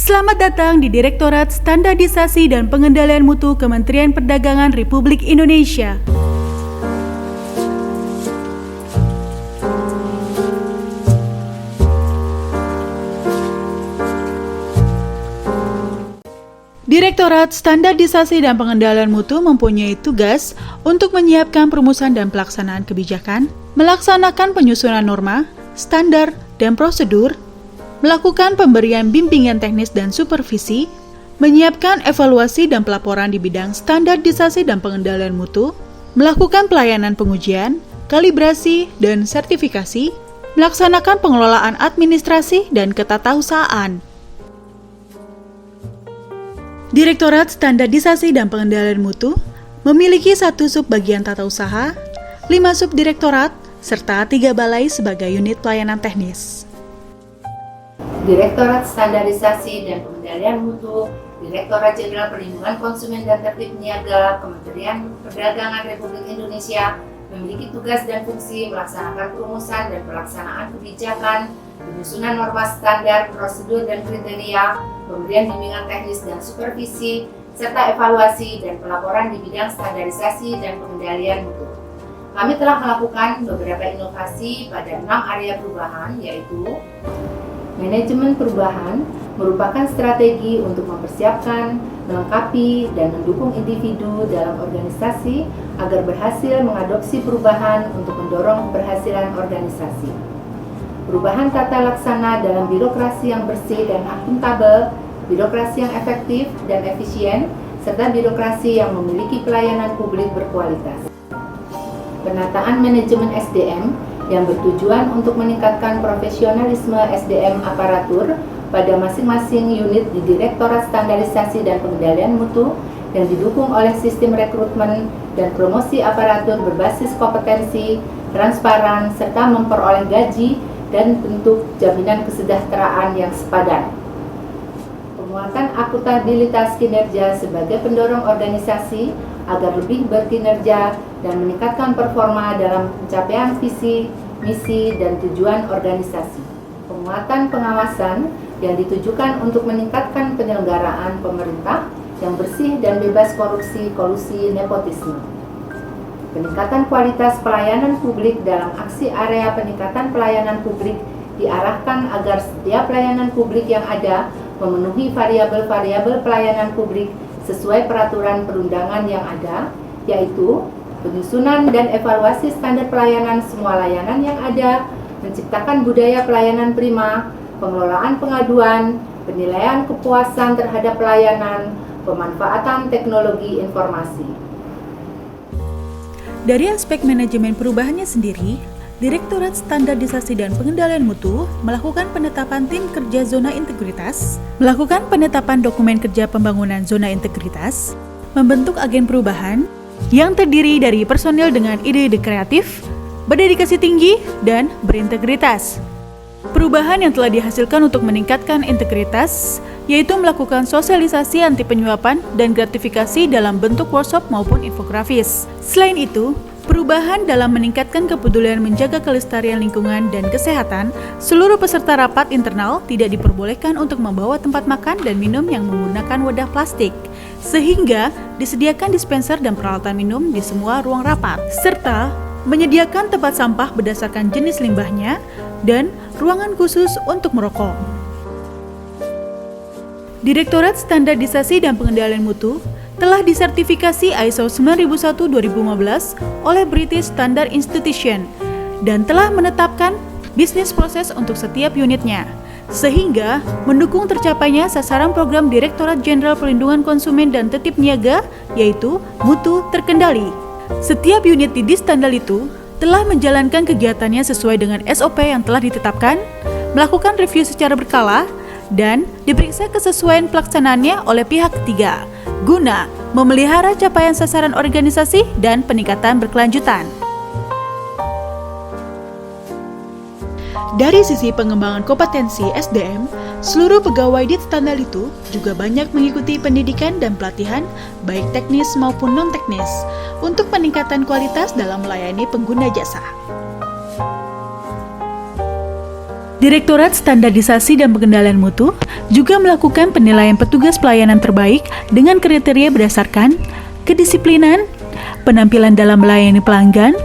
Selamat datang di Direktorat Standarisasi dan Pengendalian Mutu Kementerian Perdagangan Republik Indonesia. Direktorat Standarisasi dan Pengendalian Mutu mempunyai tugas untuk menyiapkan perumusan dan pelaksanaan kebijakan, melaksanakan penyusunan norma, standar, dan prosedur, melakukan pemberian bimbingan teknis dan supervisi, menyiapkan evaluasi dan pelaporan di bidang standarisasi dan pengendalian mutu, melakukan pelayanan pengujian, kalibrasi, dan sertifikasi, melaksanakan pengelolaan administrasi dan ketatausahaan. Direktorat Standarisasi dan Pengendalian Mutu memiliki 1 subbagian tata usaha, 5 subdirektorat, serta 3 balai sebagai unit pelayanan teknis. Direktorat Standarisasi dan Pengendalian Mutu, Direktorat Jenderal Perlindungan Konsumen dan Tertib Niaga, Kementerian Perdagangan Republik Indonesia memiliki tugas dan fungsi melaksanakan perumusan dan pelaksanaan kebijakan, penyusunan norma standar, prosedur dan kriteria, pemberian bimbingan teknis dan supervisi, serta evaluasi dan pelaporan di bidang standarisasi dan pengendalian mutu. Kami telah melakukan beberapa inovasi pada 6 area perubahan, yaitu manajemen perubahan merupakan strategi untuk mempersiapkan, melengkapi, dan mendukung individu dalam organisasi agar berhasil mengadopsi perubahan untuk mendorong keberhasilan organisasi. Perubahan tata laksana dalam birokrasi yang bersih dan akuntabel, birokrasi yang efektif dan efisien, serta birokrasi yang memiliki pelayanan publik berkualitas. Penataan manajemen SDM yang bertujuan untuk meningkatkan profesionalisme SDM aparatur pada masing-masing unit di Direktorat Standarisasi dan Pengendalian Mutu yang didukung oleh sistem rekrutmen dan promosi aparatur berbasis kompetensi, transparan, serta memperoleh gaji dan bentuk jaminan kesejahteraan yang sepadan. Penguatan akuntabilitas kinerja sebagai pendorong organisasi agar lebih berkinerja dan meningkatkan performa dalam pencapaian visi, misi, dan tujuan organisasi. Penguatan pengawasan yang ditujukan untuk meningkatkan penyelenggaraan pemerintah yang bersih dan bebas korupsi, kolusi, nepotisme. Peningkatan kualitas pelayanan publik dalam aksi area peningkatan pelayanan publik diarahkan agar setiap pelayanan publik yang ada memenuhi variabel-variabel pelayanan publik sesuai peraturan perundangan yang ada, yaitu penyusunan dan evaluasi standar pelayanan semua layanan yang ada, menciptakan budaya pelayanan prima, pengelolaan pengaduan, penilaian kepuasan terhadap pelayanan, pemanfaatan teknologi informasi. Dari aspek manajemen perubahannya sendiri, Direktorat Standarisasi dan Pengendalian Mutu melakukan penetapan tim kerja zona integritas, melakukan penetapan dokumen kerja pembangunan zona integritas, membentuk agen perubahan yang terdiri dari personil dengan ide-ide kreatif, berdedikasi tinggi, dan berintegritas. Perubahan yang telah dihasilkan untuk meningkatkan integritas yaitu melakukan sosialisasi anti penyuapan dan gratifikasi dalam bentuk workshop maupun infografis. Selain itu, perubahan dalam meningkatkan kepedulian menjaga kelestarian lingkungan dan kesehatan, seluruh peserta rapat internal tidak diperbolehkan untuk membawa tempat makan dan minum yang menggunakan wadah plastik, sehingga disediakan dispenser dan peralatan minum di semua ruang rapat, serta menyediakan tempat sampah berdasarkan jenis limbahnya dan ruangan khusus untuk merokok. Direktorat Standarisasi dan Pengendalian Mutu telah disertifikasi ISO 9001:2015 oleh British Standard Institution dan telah menetapkan bisnis proses untuk setiap unitnya, sehingga mendukung tercapainya sasaran program Direktorat Jenderal Perlindungan Konsumen dan Tertib Niaga, yaitu mutu terkendali. Setiap unit di Distandal itu telah menjalankan kegiatannya sesuai dengan SOP yang telah ditetapkan, melakukan review secara berkala, dan diperiksa kesesuaian pelaksanaannya oleh pihak ketiga, guna memelihara capaian sasaran organisasi dan peningkatan berkelanjutan. Dari sisi pengembangan kompetensi SDM, seluruh pegawai di Distandal itu juga banyak mengikuti pendidikan dan pelatihan baik teknis maupun non-teknis untuk peningkatan kualitas dalam melayani pengguna jasa. Direktorat Standarisasi dan Pengendalian Mutu juga melakukan penilaian petugas pelayanan terbaik dengan kriteria berdasarkan kedisiplinan, penampilan dalam melayani pelanggan,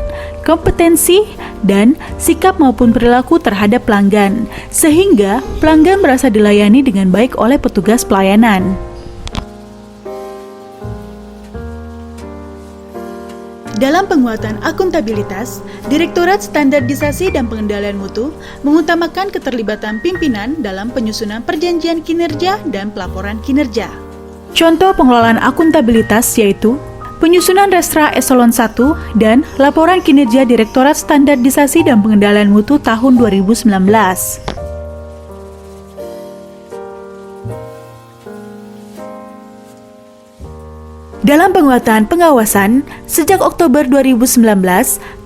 kompetensi, dan sikap maupun perilaku terhadap pelanggan, sehingga pelanggan merasa dilayani dengan baik oleh petugas pelayanan. Dalam penguatan akuntabilitas, Direktorat Standarisasi dan Pengendalian Mutu mengutamakan keterlibatan pimpinan dalam penyusunan perjanjian kinerja dan pelaporan kinerja. Contoh pengelolaan akuntabilitas yaitu penyusunan Restra Eselon 1 dan laporan kinerja Direktorat Standarisasi dan Pengendalian Mutu tahun 2019. Dalam penguatan pengawasan, sejak Oktober 2019,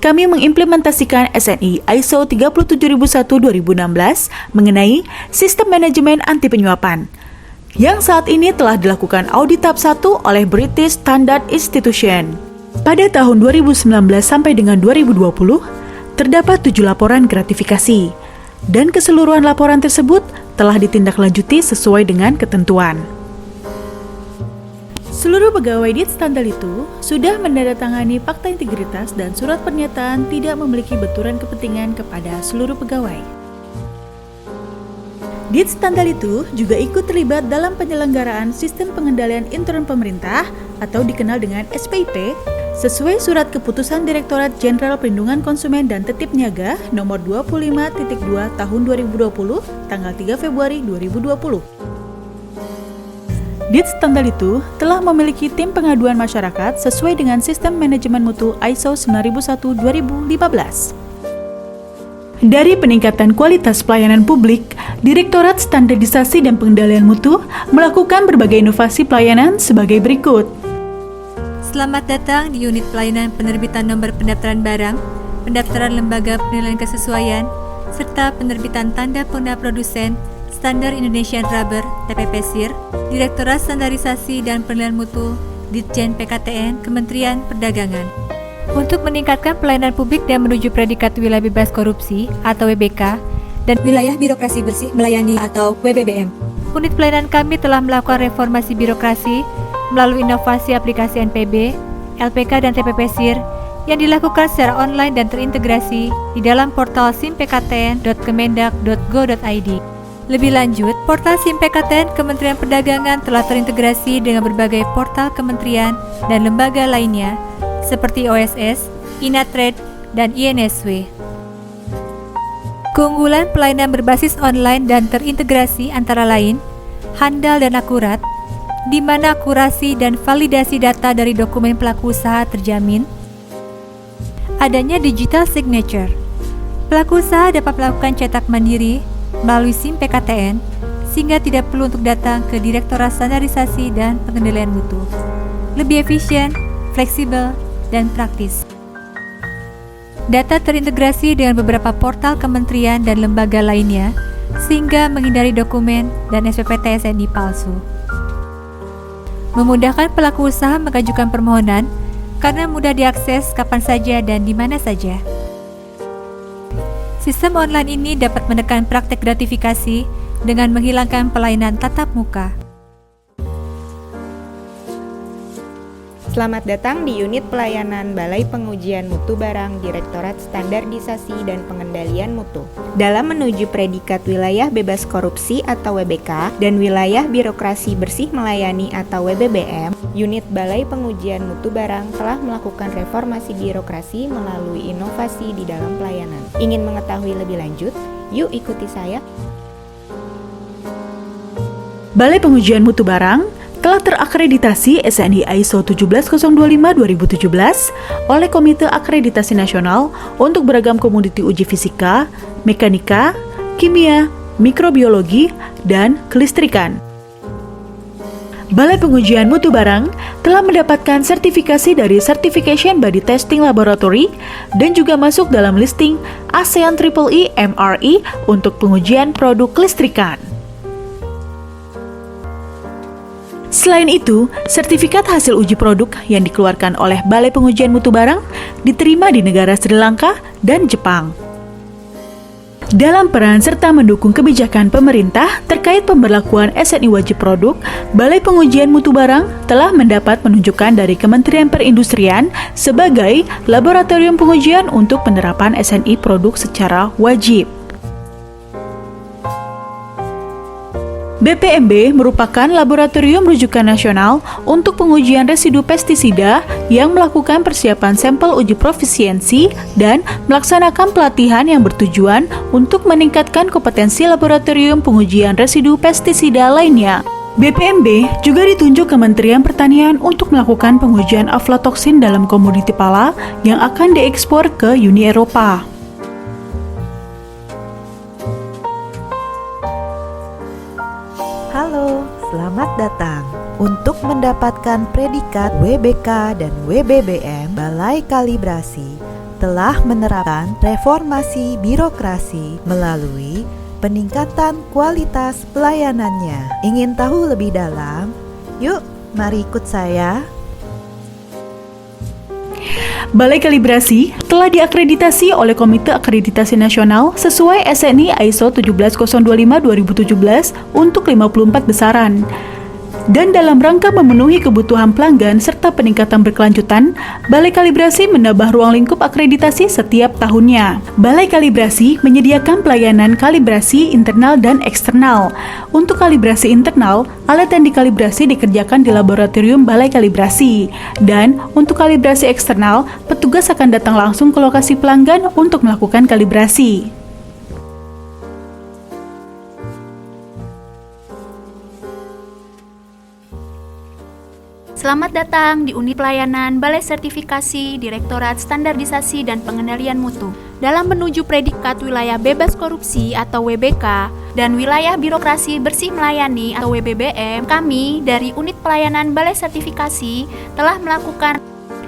kami mengimplementasikan SNI ISO 37001-2016 mengenai sistem manajemen anti penyuapan, yang saat ini telah dilakukan audit tahap 1 oleh British Standard Institution. Pada tahun 2019 sampai dengan 2020, terdapat 7 laporan gratifikasi, dan keseluruhan laporan tersebut telah ditindaklanjuti sesuai dengan ketentuan. Seluruh pegawai di standar itu sudah menandatangani fakta integritas dan surat pernyataan tidak memiliki benturan kepentingan kepada seluruh pegawai. Dit standar itu juga ikut terlibat dalam penyelenggaraan sistem pengendalian intern pemerintah atau dikenal dengan SPIP sesuai surat keputusan Direktorat Jenderal Perlindungan Konsumen dan Tertib Niaga nomor 25.2 tahun 2020 tanggal 3 Februari 2020. Dit standar itu telah memiliki tim pengaduan masyarakat sesuai dengan sistem manajemen mutu ISO 9001-2015. Dari peningkatan kualitas pelayanan publik, Direktorat Standarisasi dan Pengendalian Mutu melakukan berbagai inovasi pelayanan sebagai berikut. Selamat datang di unit pelayanan penerbitan nomor pendaftaran barang, pendaftaran lembaga penilaian kesesuaian, serta penerbitan tanda pengenal produsen Standar Indonesian Rubber (TPP-SIR), Direktorat Standarisasi dan Penilaian Mutu, Ditjen PKTN, Kementerian Perdagangan. Untuk meningkatkan pelayanan publik dan menuju predikat wilayah bebas korupsi atau WBK dan wilayah birokrasi bersih melayani atau WBBM. Unit pelayanan kami telah melakukan reformasi birokrasi melalui inovasi aplikasi NPB, LPK dan TPP-SIR yang dilakukan secara online dan terintegrasi di dalam portal simpktn.kemendak.go.id. Lebih lanjut, portal SIMPKTN Kementerian Perdagangan telah terintegrasi dengan berbagai portal kementerian dan lembaga lainnya seperti OSS, Inatrade, dan INSW. Keunggulan pelayanan berbasis online dan terintegrasi antara lain, handal dan akurat, di mana akurasi dan validasi data dari dokumen pelaku usaha terjamin, adanya digital signature. Pelaku usaha dapat melakukan cetak mandiri melalui SIM PKTN sehingga tidak perlu untuk datang ke Direktorat Standarisasi dan Pengendalian Mutu. Lebih efisien, fleksibel, dan praktis. Data terintegrasi dengan beberapa portal kementerian dan lembaga lainnya sehingga menghindari dokumen dan SPP TSNI palsu. Memudahkan pelaku usaha mengajukan permohonan karena mudah diakses kapan saja dan di mana saja. Sistem online ini dapat menekan praktek gratifikasi dengan menghilangkan pelayanan tatap muka. Selamat datang di unit pelayanan Balai Pengujian Mutu Barang Direktorat Standarisasi dan Pengendalian Mutu. Dalam menuju predikat wilayah bebas korupsi atau WBK dan wilayah birokrasi bersih melayani atau WBBM, unit Balai Pengujian Mutu Barang telah melakukan reformasi birokrasi melalui inovasi di dalam pelayanan. Ingin mengetahui lebih lanjut? Yuk ikuti saya. Balai Pengujian Mutu Barang telah terakreditasi SNI ISO 17025-2017 oleh Komite Akreditasi Nasional untuk beragam komoditi uji fisika, mekanika, kimia, mikrobiologi, dan kelistrikan. Balai Pengujian Mutu Barang telah mendapatkan sertifikasi dari Certification Body Testing Laboratory dan juga masuk dalam listing ASEAN EEE MRE untuk pengujian produk kelistrikan. Selain itu, sertifikat hasil uji produk yang dikeluarkan oleh Balai Pengujian Mutu Barang diterima di negara Sri Lanka dan Jepang. Dalam peran serta mendukung kebijakan pemerintah terkait pemberlakuan SNI wajib produk, Balai Pengujian Mutu Barang telah mendapat penunjukan dari Kementerian Perindustrian sebagai laboratorium pengujian untuk penerapan SNI produk secara wajib. BPMB merupakan laboratorium rujukan nasional untuk pengujian residu pestisida yang melakukan persiapan sampel uji profisiensi dan melaksanakan pelatihan yang bertujuan untuk meningkatkan kompetensi laboratorium pengujian residu pestisida lainnya. BPMB juga ditunjuk Kementerian Pertanian untuk melakukan pengujian aflatoksin dalam komoditi pala yang akan diekspor ke Uni Eropa. Halo, selamat datang. Untuk mendapatkan predikat WBK dan WBBM, Balai Kalibrasi telah menerapkan reformasi birokrasi melalui peningkatan kualitas pelayanannya. Ingin tahu lebih dalam? Yuk, mari ikut saya. Balai Kalibrasi telah diakreditasi oleh Komite Akreditasi Nasional sesuai SNI ISO 17025-2017 untuk 54 besaran. Dan dalam rangka memenuhi kebutuhan pelanggan serta peningkatan berkelanjutan, Balai Kalibrasi menambah ruang lingkup akreditasi setiap tahunnya. Balai Kalibrasi menyediakan pelayanan kalibrasi internal dan eksternal. Untuk kalibrasi internal, alat yang dikalibrasi dikerjakan di laboratorium Balai Kalibrasi. Dan untuk kalibrasi eksternal, petugas akan datang langsung ke lokasi pelanggan untuk melakukan kalibrasi. Selamat datang di Unit Pelayanan Balai Sertifikasi Direktorat Standarisasi dan Pengendalian Mutu. Dalam menuju predikat wilayah bebas korupsi atau WBK dan wilayah birokrasi bersih melayani atau WBBM, kami dari Unit Pelayanan Balai Sertifikasi telah melakukan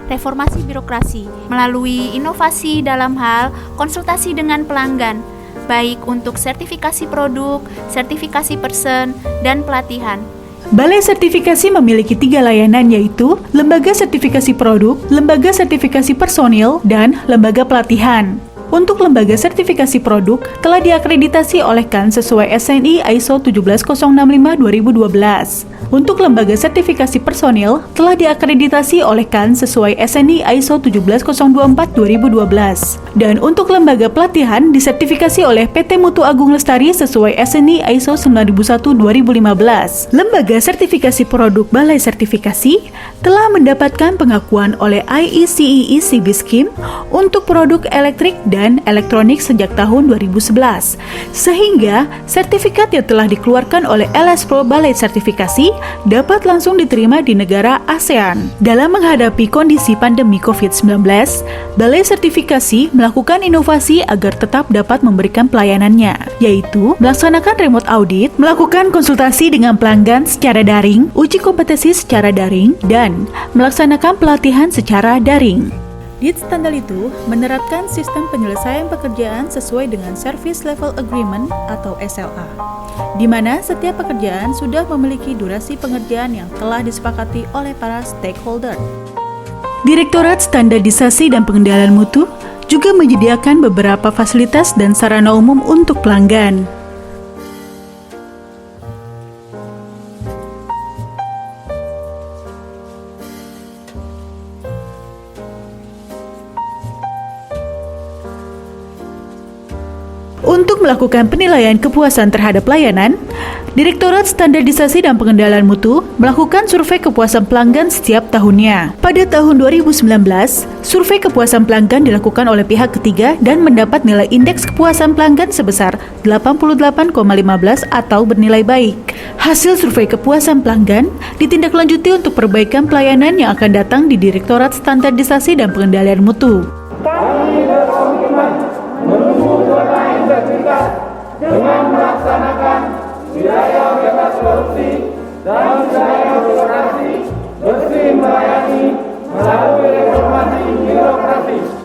reformasi birokrasi melalui inovasi dalam hal konsultasi dengan pelanggan, baik untuk sertifikasi produk, sertifikasi person, dan pelatihan. Balai Sertifikasi memiliki 3 layanan yaitu Lembaga Sertifikasi Produk, Lembaga Sertifikasi Personil, dan Lembaga Pelatihan. Untuk Lembaga Sertifikasi Produk telah diakreditasi oleh KAN sesuai SNI ISO 17065-2012. Untuk Lembaga Sertifikasi Personil telah diakreditasi oleh KAN sesuai SNI ISO 17024-2012. Dan untuk Lembaga Pelatihan disertifikasi oleh PT Mutu Agung Lestari sesuai SNI ISO 9001-2015. Lembaga Sertifikasi Produk Balai Sertifikasi telah mendapatkan pengakuan oleh IECEE Sibiskim untuk produk elektrik dan elektronik sejak tahun 2011, sehingga sertifikat yang telah dikeluarkan oleh LS Pro Balai Sertifikasi dapat langsung diterima di negara ASEAN. Dalam menghadapi kondisi pandemi COVID-19, Balai Sertifikasi melakukan inovasi agar tetap dapat memberikan pelayanannya, yaitu melaksanakan remote audit, melakukan konsultasi dengan pelanggan secara daring, uji kompetensi secara daring, dan melaksanakan pelatihan secara daring. Ditstandal itu menerapkan sistem penyelesaian pekerjaan sesuai dengan Service Level Agreement atau SLA, di mana setiap pekerjaan sudah memiliki durasi pengerjaan yang telah disepakati oleh para stakeholder. Direktorat Standarisasi dan Pengendalian Mutu juga menyediakan beberapa fasilitas dan sarana umum untuk pelanggan. Untuk melakukan penilaian kepuasan terhadap layanan, Direktorat Standarisasi dan Pengendalian Mutu melakukan survei kepuasan pelanggan setiap tahunnya. Pada tahun 2019, survei kepuasan pelanggan dilakukan oleh pihak ketiga dan mendapat nilai indeks kepuasan pelanggan sebesar 88,15 atau bernilai baik. Hasil survei kepuasan pelanggan ditindaklanjuti untuk perbaikan pelayanan yang akan datang di Direktorat Standarisasi dan Pengendalian Mutu. Kami berkomitmen menuju zona integritas dengan melaksanakan wilayah bebas korupsi dan wilayah birokrasi bersih melayani melalui reformasi birokrasi.